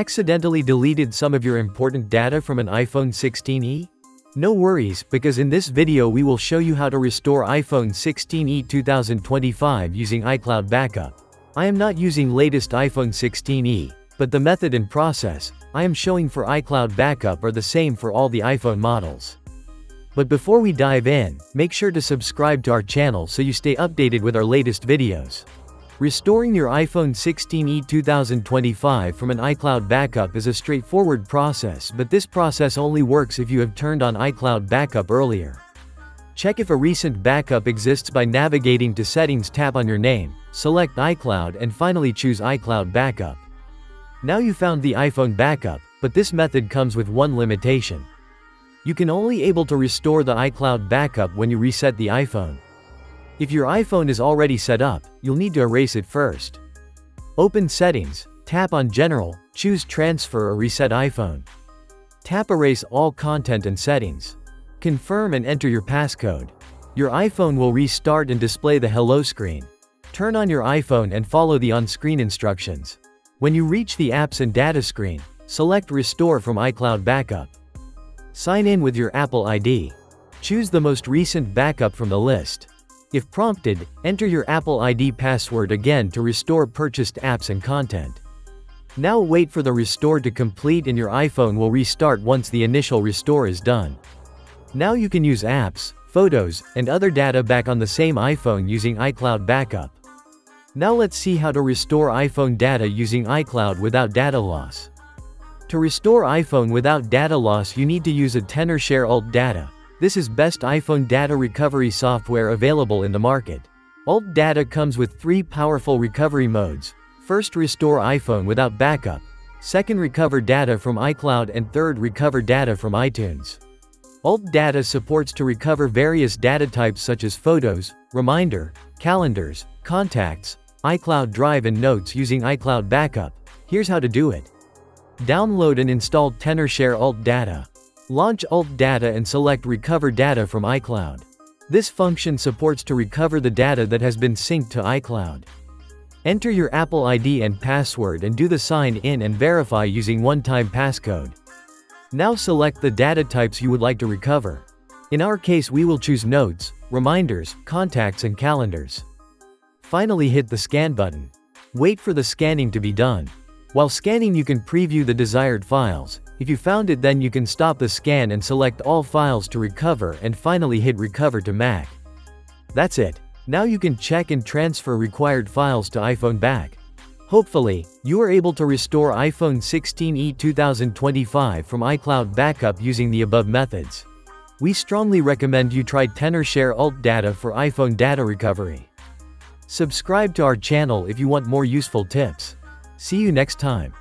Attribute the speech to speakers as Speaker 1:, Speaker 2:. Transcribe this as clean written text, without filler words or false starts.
Speaker 1: Accidentally deleted some of your important data from an iPhone 16e? No worries, because in this video we will show you how to restore iPhone 16e 2025 using iCloud backup. I am not using latest iPhone 16e, but the method and process I am showing for iCloud backup are the same for all the iPhone models. But before we dive in, make sure to subscribe to our channel so you stay updated with our latest videos. Restoring your iPhone 16e 2025 from an iCloud backup is a straightforward process, but this process only works if you have turned on iCloud backup earlier. Check if a recent backup exists by navigating to Settings, tap on your name, select iCloud and finally choose iCloud backup. Now you found the iPhone backup, but this method comes with one limitation. You can only able to restore the iCloud backup when you reset the iPhone. If your iPhone is already set up, you'll need to erase it first. Open Settings, tap on General, choose Transfer or Reset iPhone. Tap Erase all content and settings. Confirm and enter your passcode. Your iPhone will restart and display the Hello screen. Turn on your iPhone and follow the on-screen instructions. When you reach the Apps and Data screen, select Restore from iCloud Backup. Sign in with your Apple ID. Choose the most recent backup from the list. If prompted, enter your Apple ID password again to restore purchased apps and content. Now wait for the restore to complete and your iPhone will restart once the initial restore is done. Now you can use apps, photos, and other data back on the same iPhone using iCloud backup. Now let's see how to restore iPhone data using iCloud without data loss. To restore iPhone without data loss, you need to use a tenorshare alt data. This is best iPhone data recovery software available in the market. Alt Data comes with 3 powerful recovery modes. First, restore iPhone without backup. Second, recover data from iCloud, and third, recover data from iTunes. Alt Data supports to recover various data types such as photos, reminder, calendars, contacts, iCloud Drive and notes using iCloud backup. Here's how to do it. Download and install tenorshare alt data. Launch Alt Data and select Recover Data from iCloud. This function supports to recover the data that has been synced to iCloud. Enter your Apple ID and password and do the sign in and verify using one-time passcode. Now select the data types you would like to recover. In our case, we will choose notes, reminders, contacts and calendars. Finally, hit the scan button. Wait for the scanning to be done. While scanning, you can preview the desired files. If you found it, then you can stop the scan and select all files to recover and finally hit Recover to Mac. That's it. Now you can check and transfer required files to iPhone back. Hopefully, you are able to restore iPhone 16e 2025 from iCloud backup using the above methods. We strongly recommend you try tenorshare alt data for iPhone data recovery. Subscribe to our channel if you want more useful tips. See you next time.